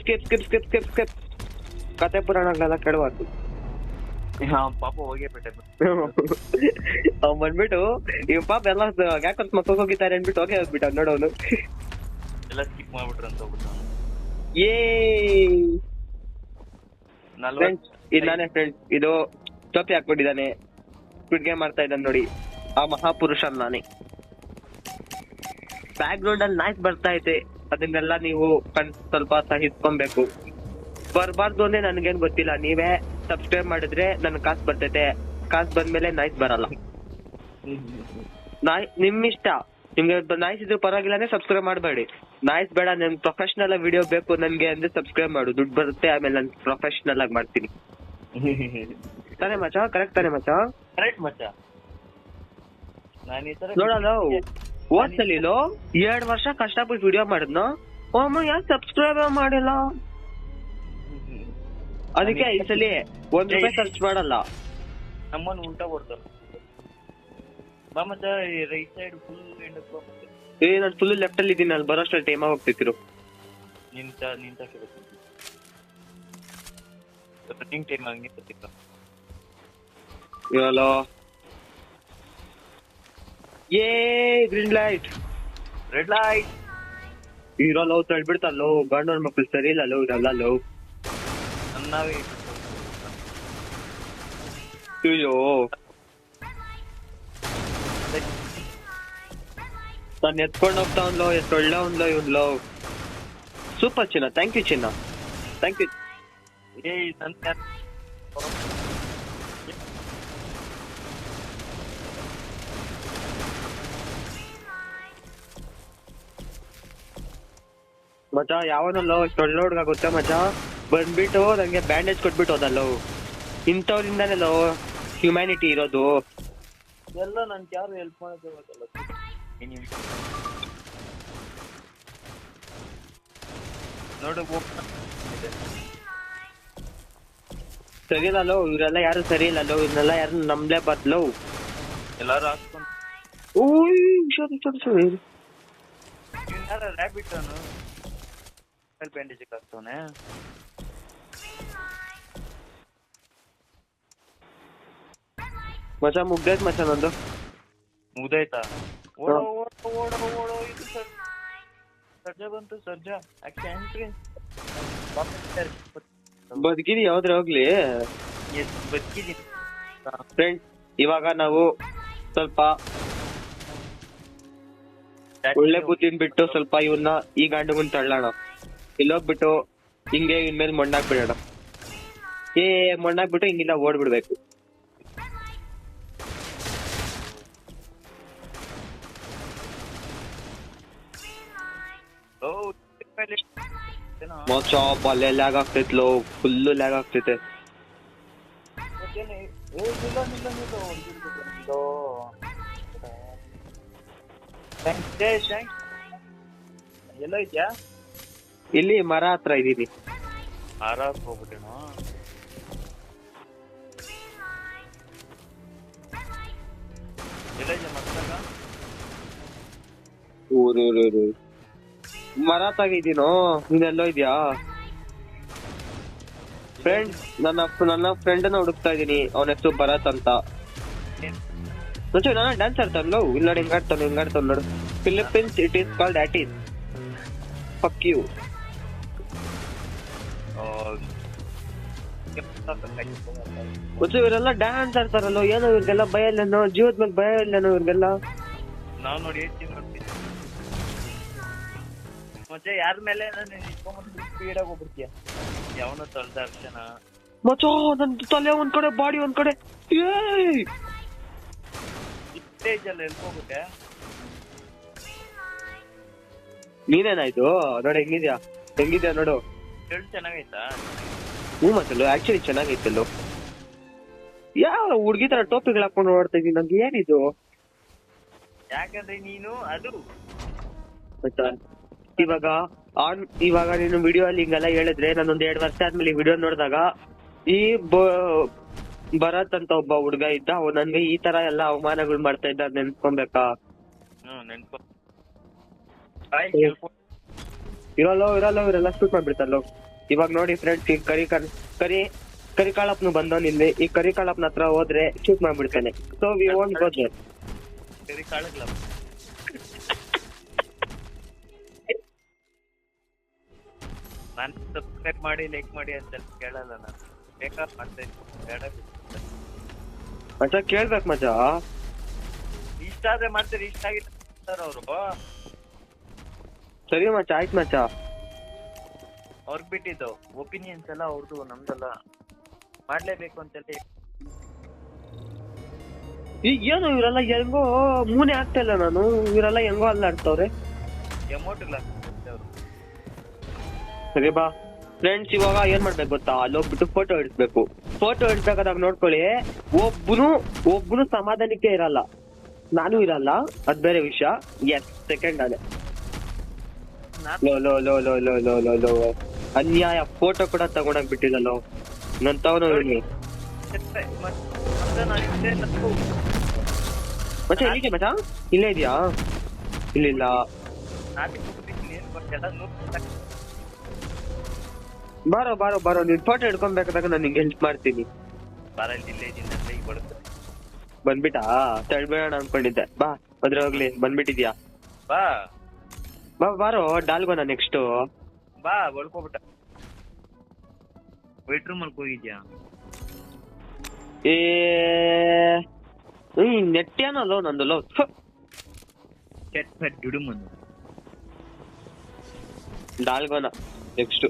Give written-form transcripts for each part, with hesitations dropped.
Skip skip skip skip skip ಕತೆ ಪುರಾಣಗಳೆಲ್ಲ ಕೇಳಬಾರ್ದು. ಪಾಪ ಹೋಗೇ ಬಿಟ್ಟೆ. ಅವ್ ಬಂದ್ಬಿಟ್ಟು ಇವ್ ಪಾಪ ಎಲ್ಲ ಯಾಕಂತ ಮಕ್ಕಳು ಹೋಗಿದ್ದಾರೆ ಅನ್ಬಿಟ್ಟು ಹೋಗ್ಬಿಟ್ಟ ನೋಡೋನು. ಎಲ್ಲ ಸ್ಕಿಪ್ ಮಾಡ್ಬಿಟ್ರು ಅಂತ ಹೋಗ್ಬಿಟ್ಟು. ಏ ಇದು ನಾನೇ ಫ್ರೆಂಡ್. ಇದು ಟೋಪಿ ಹಾಕ್ಬಿಟ್ಟಿದ್ದಾನೆ, ಕ್ವಿಡ್ ಗೇಮ್ ಮಾಡ್ತಾ ಇದ್ದಾನೆ ನೋಡಿ. ಆ ಮಹಾಪುರುಷ ನಾನೇ. ಬ್ಯಾಕ್ ಗ್ರೌಂಡ್ ಅಲ್ಲಿ ನಾಯ್ಸ್ ಬರ್ತಾ ಐತೆ, ಅದನ್ನೆಲ್ಲ ನೀವು ಸ್ವಲ್ಪ ಸಹಿಸ್ಕೊಬೇಕು. ಬರ್ಬಾರ್ದು ಅಂದ್ರೆ ನನ್ಗೇನ್ ಗೊತ್ತಿಲ್ಲ. ನೀವೇ ಸಬ್ಸ್ಕ್ರೈಬ್ ಮಾಡಿದ್ರೆ ನನ್ ಕಾಸು ಬರ್ತೈತೆ. ಕಾಸು ಬಂದ್ಮೇಲೆ ನಾಯ್ಸ್ ಬರಲ್ಲ. ನಿಮ್ ಇಷ್ಟ. ನಿಮ್ಗೆ ನಾಯ್ಸ್ ಇದ್ರೆ ಪರವಾಗಿಲ್ಲ ಅಂದ್ರೆ ಸಬ್ಸ್ಕ್ರೈಬ್ ಮಾಡಬೇಡಿ. ನಾಯ್ಸ್ ಬೇಡ, ನನ್ ಪ್ರೊಫೆಷನಲ್ ವಿಡಿಯೋ ಬೇಕು ನನ್ಗೆ ಅಂದ್ರೆ ಸಬ್ಸ್ಕ್ರೈಬ್ ಮಾಡು. ದುಡ್ಡು ಬರುತ್ತೆ, ಆಮೇಲೆ ನಾನು ಪ್ರೊಫೆಷನಲ್ ಆಗಿ ಮಾಡ್ತೀನಿ. ತಾನೇ ಮಚ್ಚ? ಕರೆಕ್ಟ್ ತಾನೇ ಮಚ್ಚ? ಕರೆಕ್ಟ್ ಮಚ್ಚ. ನೋಡಲ್ಲ ಓದ್ಸಲಿ 2 ವರ್ಷ ಕಷ್ಟಪಟ್ಟು ವಿಡಿಯೋ ಮಾಡಿದ್ನು, ಒಮ್ಮ ಯಾಕೆ ಸಬ್ಸ್ಕ್ರೈಬ್ ಮಾಡಿಲ್ಲ? ಅದಕ್ಕೆ ಈ ಸಲ ₹1 ಖರ್ಚು ಮಾಡಲ್ಲ. ನಮ್ಮನ್ನು ಉಲ್ಟಾ ಕೊಡ್ತಾರ. ಬಾ ಮಚ್ಚ, ರೈಟ್ ಸೈಡ್ ಫುಲ್ ನಾನು ಫುಲ್ ಲೆಫ್ಟ್ ಅಲ್ಲಿ ಇದ್ದೀನಿ. ಅಲ್ಲಿ ಬರೋಷ್ಟು ಟೈಮ್ ಹೋಗ್ತಿದ್ರು. ನಿಂತ ರನ್ನಿಂಗ್ ಟೈಮ್ ಹಂಗೆ ಗೊತ್ತಿಲ್ಲ. ಇವಲ್ಲ ಏ green light red light hero love ತಳ್ಬಿಡ್ತಲ್ಲೋ. ಗಂಡೋರ್ ಮಕ್ಳು ಸರಿ ಇಲ್ಲ ಲವ್, ಇದೆಲ್ಲ ಲವ್. ನಾವೇ ಅಯ್ಯೋ ನಾನು ಎತ್ಕೊಂಡು ಹೋಗ್ತಾ ಒಂದ್ಲೋ, ಎಷ್ಟು ಒಳ್ಳೆ ಒಂದ್ಲೋ ಇವ್ನ್ಲೋ. ಸೂಪರ್ ಚಿನ್ನ, ಥ್ಯಾಂಕ್ ಯು ಚಿನ್ನ, ಥ್ಯಾಂಕ್ ಯು. ಮಚ ಯಾವನಲ್ಲೋ ಎಷ್ಟು ಒಳ್ಳೆ ಹುಡ್ಗ ಗೊತ್ತಾ ಮಚ? ಬಂದ್ಬಿಟ್ಟು ನಂಗೆ ಬ್ಯಾಂಡೇಜ್ ಕೊಟ್ಬಿಟ್ಟು ಹೋದಲ್ಲೋ. ಇಂಥವ್ರಿಂದಾನೆಲ್ಲೋ ಹ್ಯುಮ್ಯಾನಿಟಿ ಇರೋದು. ಎಲ್ಲ ನನ್ಗೆ ಯಾರು ಹೆಲ್ಪ್ ಮಾಡೋದು ನೋಡು. ಸರಿ ಇಲ್ಲಲ್ಲೋ ಇವರೆಲ್ಲ, ಯಾರು ಸರಿ ಇಲ್ಲಲ್ಲೋ. ಇವನ್ನೆಲ್ಲ ಯಾರು ನಂಬ್ಲೇ ಬದ್ಲೋ. ಎಲ್ಲಾರು ಹಾಕ್ಕೊಂಡು ರ್ಯಾಬಿಟ್ ಬ್ಯಾಂಡೇಜ್ ಹಾಕ್ತವನೆ. ಮಚ ಮುಗ್ದೈತ್ ಮಚ ನಂದು. ಮುಗ್ದಾಯ್ತಾ? ಓಡೋ ಓಡೋ ಓಡೋ ಓಡೋ. ಇದು ಸರ್ಜಾ ಬಂತು. ಸರ್ಜಾ ಬದುಕಿದಿ ಯಾವ್ದ್ರ ಹೋಗ್ಲಿ. ಬದುಕಿದೀನಿ ಫ್ರೆಂಡ್. ಇವಾಗ ನಾವು ಸ್ವಲ್ಪ ಒಳ್ಳೆ ಬುದ್ಧಿನ್ ಬಿಟ್ಟು ಸ್ವಲ್ಪ ಇವನ್ನ ಈ ಗಾಂಡುಗುನ್ ತಳ್ಳೋಣ. ಇಲ್ಲೋಗ್ಬಿಟ್ಟು ಹಿಂಗೆ ಇನ್ಮೇಲೆ ಮಣ್ಣಾಕ್ಬಿಡೋಣ. ಮಣ್ಣಾಕ್ಬಿಟ್ಟು ಹಿಂಗಿಲ್ಲ ಓಡ್ಬಿಡ್ಬೇಕು. ಮಚ್ಚ ಬಲ್ಲೆ ಲ್ಯಾಗ್ ಆಗ್ತೈತ್ಲೋ, ಫುಲ್ಲು ಲ್ಯಾಗ್ ಆಗ್ತೈತೆ. ಎಲ್ಲ ಇದ್ಯಾ? ಇಲ್ಲಿ ಮರ ಹತ್ರ ಇದೀನಿ. ಆರಾಮ್ ಹೋಗ್ಬಿಟ್ಟೇನೋ. ಎಲ್ಲ ಇದೆಯಾ ಮಕ್ಕಳಾಗ? ಊರು ಮರ ತಾಗಿದ್ದೀನೋ. ನೀನೆಲ್ಲೋ ಇದ್ಯಾ ಫ್ರೆಂಡ್? ನನ್ನ ಫ್ರೆಂಡ್ ಹುಡುಕ್ತಾ ಇದೀನಿ. ಅವನ ಹೆಸರು ಭರತ್ ಅಂತ. ನಾನು ಡ್ಯಾನ್ಸ್ ಆಡ್ತಾನಲ್ಲೋ. ಇಲ್ಲಿ ನೋಡಿ, ಹಿಂಗಾಡ್ತಾನ ನೋಡು. Philippines it is called Atis. Fuck you. ಇವರೆಲ್ಲ ಡ್ಯಾನ್ಸ್ ಆಡ್ತಾರಲ್ಲೋ. ಏನೋ ಇವ್ರಿಗೆಲ್ಲ ಭಯ ಇಲ್ಲೇನೋ? ಜೀವದ ಮೇಲೆ ಭಯ ಇಲ್ಲೇನೋ ಇವ್ರಿಗೆಲ್ಲ? ನಾವ್ ನೋಡಿ ಮತ್ತೆ ಯಾರ ಮೇಲೆ ಸ್ಪೀಡ್ ಆಗಿ ಹೋಗ್ಬಿಡ್ತೀಯ. ಯಾವನ ತಳ್ದಾರ್ಶನ ಮಚ್ಚ. ನನ್ ತಲೆ ಒಂದ್ ಕಡೆ, ಬಾಡಿ ಒಂದ್ ಕಡೆ. ಸ್ಟೇಜ್ ಅಲ್ಲಿ ಎಲ್ಕೋಗ್ಬಿಟ್ಟೆ. ನೀನೇನಾಯ್ತು ನೋಡಿ? ಹೆಂಗಿದ್ಯಾ ನೋಡು. ಚೆನ್ನಾಗೈತಾ? ಮತ್ತಲ್ಲೋ ಆಕ್ಚುಲಿ ಚೆನ್ನಾಗೈತಲ್ಲೋ. ಯಾವ ಹುಡ್ಗಿ ತರ ಟೋಪಿಗಳು ಹಾಕೊಂಡು ಓಡ್ತಾ ಇದೀನಿ. ನಂಗೆ ಏನಿದು? ಯಾಕಂದ್ರೆ ನೀನು ಅದು ಇವಾಗ ನೀನು ವಿಡಿಯೋ ಅಲ್ಲಿ ಹಿಂಗೆಲ್ಲ ಹೇಳಿದ್ರೆ, ನಾನೊಂದ್ 2 ವರ್ಷ ಆದ್ಮೇಲೆ ಈ ವಿಡಿಯೋ ನೋಡಿದಾಗ ಈ ಭರತ್ ಅಂತ ಒಬ್ಬ ಹುಡ್ಗ ಇದ್ದ, ಅವ್ ನನ್ಗೆ ಈ ತರ ಎಲ್ಲಾ ಅವಮಾನಗಳು ಮಾಡ್ತಾ ಇದ್ದ. ನೆನ್ಸ್ಕೊಬೇಕಾ? ಇರಲ್ಲೋ ಇವರೆಲ್ಲ ಶೂಟ್ ಮಾಡ್ಬಿಡ್ತಾರಲ್ಲೋ. ಇವಾಗ ನೋಡಿ ಫ್ರೆಂಡ್ಸ್, ಈ ಕರಿಕಾಳಪ್ಪನು ಬಂದವನ್ ಇಲ್ಲಿ. ಈ ಕರಿಕಾಳಪ್ಪನ ಹತ್ರ ಹೋದ್ರೆ ಶೂಟ್ ಮಾಡ್ಬಿಡ್ತಾನೆ. So we won't go there. ಸರಿ ಕಾಳಗ್ಲ ನಾನು ಸಬ್ಸ್ಕ್ರೈಬ್ ಮಾಡಿ ಲೈಕ್ ಮಾಡಿ ಅಂತ ಕೇಳಲ್ಲ ನಾನು. ಬೇಕಾದ್ರೆ ಮಾಡ್ತಾ ಇದ್ದೀನಿ, ಬೇಡ ಮಚ್ಚ ಕೇಳ್ಬೇಕು ಮಚ್ಚ. ಇಷ್ಟ ಆದ್ರೆ ಮಾಡ್ತಾರೆ, ಇಷ್ಟ ಆಗಿಲ್ಲ ಅವರು. ಸರಿ ಮಚ್ಚ, ಆಯ್ತು ಮಚ್ಚ. ಅವ್ರಿಗೆ ಬಿಟ್ಟಿದ್ದು ಒಪಿನಿಯನ್ಸ್ ಎಲ್ಲ ಅವ್ರದ್ದು, ನಮ್ದಲ್ಲ. ಮಾಡ್ಲೇಬೇಕು ಅಂತೆಲ್ಲ. ಈಗ ಏನು ಇವರೆಲ್ಲ ಹೆಂಗೋ ಮೂನೆ ಆಗ್ತಾ ಇಲ್ಲ ನಾನು. ಇವರೆಲ್ಲ ಹೆಂಗೋ ಅಲ್ಲಾಡ್ತವ್ರೆ. ಅಮೌಂಟ್ ಇಲ್ಲ ಅವರು. ಸರಿ ಬಾ ಫ್ರೆಂಡ್ಸ್, ಇವಾಗ ಏನ್ ಮಾಡ್ಬೇಕು ಗೊತ್ತಾ? ಅಲ್ಲೋಗ್ಬಿಟ್ಟು ಫೋಟೋ ಇಡ್ಸ್ಬೇಕು. ಫೋಟೋ ಇಡ್ಸ್ಬೇಕಾದಾಗ ನೋಡ್ಕೊಳ್ಳಿ, ಒಬ್ಬನು ಸಮಾಧಾನಕ್ಕೆ ಇರಲ್ಲ. ನಾನು ಇರಲ್ಲ, ಅದ್ ಬೇರೆ ವಿಷಯ. ಎಸ್, ಸೆಕೆಂಡ್ ಅದೇ. ಲೋ ಅನ್ಯಾಯ. ಫೋಟೋ ಕೂಡ ತಗೊಂಡಾಗ್ ಬಿಟ್ಟಿಲ್ಲೋ ನನ್ ತಗೊಂಡು. ಮಚ್ಚ ಎಲ್ಲಿದೆ ಮಚ್ಚ? ಇಲ್ಲೇ ಇದೆಯಾ? ಇಲ್ಲಿಲ್ಲ. ಬಾರೋ ನೀನ್ ಫೋಟೋ ಹಿಡ್ಕೊಬೇಕಾದಾಗ ನಾನು ನಿಂಗೆ ಹೆಲ್ಪ್ ಮಾಡ್ತೀನಿ. ಬಂದ್ಬಿಟ್ಟಾ? ತಳ್ಬೇಡ ಅನ್ಕೊಂಡಿದ್ದೆ. ಬಾ ಅದ್ರ ಹೋಗ್ಲಿ, ಬಂದ್ಬಿಟ್ಟಿದ್ಯಾ? ಬಾರೋ ಡಾಲ್ಗೋನ ನೆಕ್ಸ್ಟ್. ಬಾ ಬಳ್ಕೊಬಿಟ್ಟ. ವೈಟ್ ರೂಮ್ ಅಲ್ಲಿ ಹೋಗಿದ್ಯಾ? ನೆಟ್ಯಾನಲ್ಲೋ ನಂದು. ಡಾಲ್ಗೋನ ನೆಕ್ಸ್ಟ್.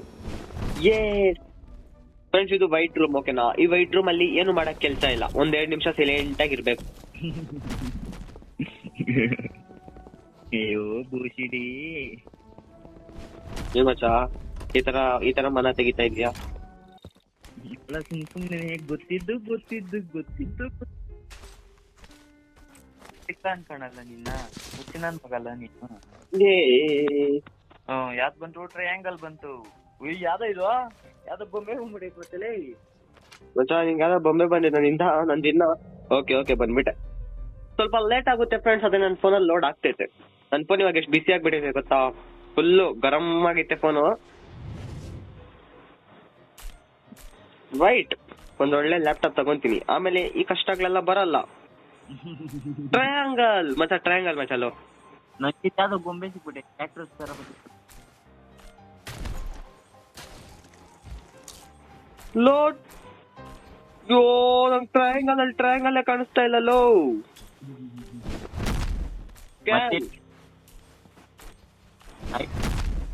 ಫ್ರೆಂಡ್ಸ್, ಇದು ವೈಟ್ ರೂಮ್, ಓಕೆನಾ? ಈ ವೈಟ್ ರೂಮ್ ಅಲ್ಲಿ ಏನು ಮಾಡಕ್ ಕೆಲ್ಸ ಇಲ್ಲ. 1-2 ನಿಮಿಷ ಸೈಲೆಂಟ್ ಆಗಿರ್ಬೇಕು. ಅಯ್ಯೋ ಬೂಸಿಡಿ. ಏ ಮಚ್ಚ, ಈ ತರ ಮನ ತೆಗಿತಾ ಇದ್ಯಾ? ಸುಮ್ನೆ ಗೊತ್ತಿದ್ದು ಅನ್ಕಣಲ್ಲ ನಿನ್ನ. ಹುಚ್ಚಿನ ಮಗಲ್ಲ ನೀನು. ಯಾವ್ದು ಬಂತು? ಟ್ರಯಾಂಗಲ್ ಬಂತು. ಯಾವ್ದೋ ಇದು, ಯಾವ್ದೋ ಬೊಂಬೆ ಬಂದ್ಬಿಡಿ ಗೊತ್ತಿಲ್ಲ. ಮಚ್ಚ ನಿಂಗೆ ಯಾವ್ದೋ ಬೊಂಬೆ ಬಂದಿದೆ ನಂದಿನ್ನ. ಓಕೆ ಬಂದ್ಬಿಟ್ಟೆ. ಸ್ವಲ್ಪ ಲೇಟ್ ಆಗುತ್ತೆ ಫ್ರೆಂಡ್ಸ್, ಅದೇ ನನ್ನ ಫೋನಲ್ಲಿ ಲೋಡ್ ಆಗ್ತೈತೆ. ನನ್ನ ಫೋನ್ ಇವಾಗ ಎಷ್ಟು ಬಿಸಿ ಆಗ್ಬಿಟ್ಟಿದೆ ಗೊತ್ತಾ? ಫುಲ್ಲು ಗರಂ ಆಗೈತೆ ಫೋನು. ರೈಟ್, ಒಂದೊಳ್ಳೆ ಲ್ಯಾಪ್ಟಾಪ್ ತಗೊಂತೀನಿ, ಆಮೇಲೆ ಈ ಕಷ್ಟಗಳೆಲ್ಲ ಬರಲ್ಲ. ಟ್ರಯಾಂಗಲ್ ಮಚ್ಚಲೋ. ನನಗೆ ಯಾವ್ದೋ ಗೊಂಬೆ ಸಿಕ್ಬಿಟ್ಟೆ, ಆಕ್ಟ್ರೆಸ್ ತರ. ಲೋಡ್ ಯೋ, ನಮ್ ಟ್ರಯಾಂಗಲ್ ಕಾಣಿಸ್ತಾ ಇಲ್ಲಲ್ಲೋ.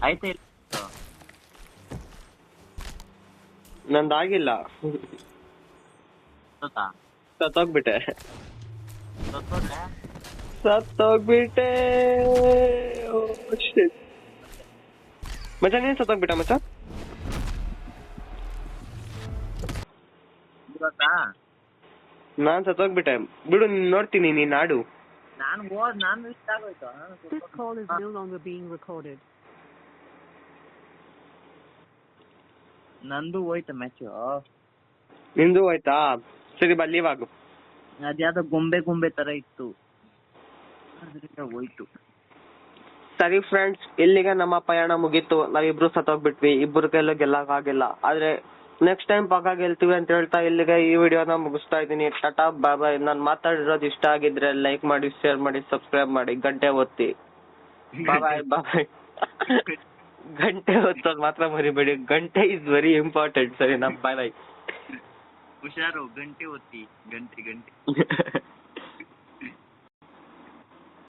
ಆಯ್ತಾ? ನಂದಾಗಿಲ್ಲ, ಸತ್ತೋಗ್ಬಿಟ್ಟೆ. ಮಚ್ಚ ನೀನ್ ಸತ್ತೋಗ್ಬಿಟ್ಟ ಮಚ್ಚ? ನಾನ್ ಸತ್ತೋಗ್ಬಿಟ್ಟೆ ಬಿಡು. ನೋಡ್ತೀನಿ, ನೀನ್ ಆಡು. ನಾನು ಇಷ್ಟ ಆಗೋಯ್ತು. ನಂದು ಹೋಯ್ತಾ ಮ್ಯಾಚ್? ನಿಂದು ಹೋಯ್ತಾ? ಸರಿ ಬಾ, ಲೀವ್ ಆಗು. ಅದ್ಯಾವ್ದೋ ಗೊಂಬೆ ತರ ಇತ್ತು, ಅದರಿಂದ ಹೋಯ್ತು. ಸರಿ ಫ್ರೆಂಡ್ಸ್, ಇಲ್ಲಿಗೆ ನಮ್ಮ ಪಯಣ ಮುಗೀತು. ನಾವಿಬ್ರು ಸತ್ತೋಗ್ಬಿಟ್ವಿ. ಇಬ್ಬರು ಕೈಲೂ ಗೆಲ್ಲಕ್ ಆಗಿಲ್ಲ. ಆದ್ರೆ ನೆಕ್ಸ್ಟ್ ಟೈಮ್ ಪಕ್ಕ ಗೆಲ್ತೀವಿ ಅಂತ ಹೇಳ್ತಾ ಇಲ್ಲಿಗೆ ಈ ವಿಡಿಯೋನ ಮುಗಿಸ್ತಾ ಇದೀನಿ. ಟಾಟಾ ಬಾಯ್ ಬಾಯ್. ನಾನು ಮಾತಾಡಿರೋದು ಇಷ್ಟ ಆಗಿದ್ರೆ ಲೈಕ್ ಮಾಡಿ, ಶೇರ್ ಮಾಡಿ, ಸಬ್ಸ್ಕ್ರೈಬ್ ಮಾಡಿ, ಗಂಟೆ ಒತ್ತಿ. ಬಾಯ್ ಬಾಯ್. ಗಂಟೆ ಒತ್ತೋದು ಮಾತ್ರ ಮರಿಬೇಡಿ. ಗಂಟೆ ಇಸ್ ವೆರಿ ಇಂಪಾರ್ಟೆಂಟ್. ಸರಿ ನಾ ಬಾಯ್ ಬಾಯ್. ಹುಷಾರು, ಗಂಟೆ ಒತ್ತಿ. ಗಂಟೆ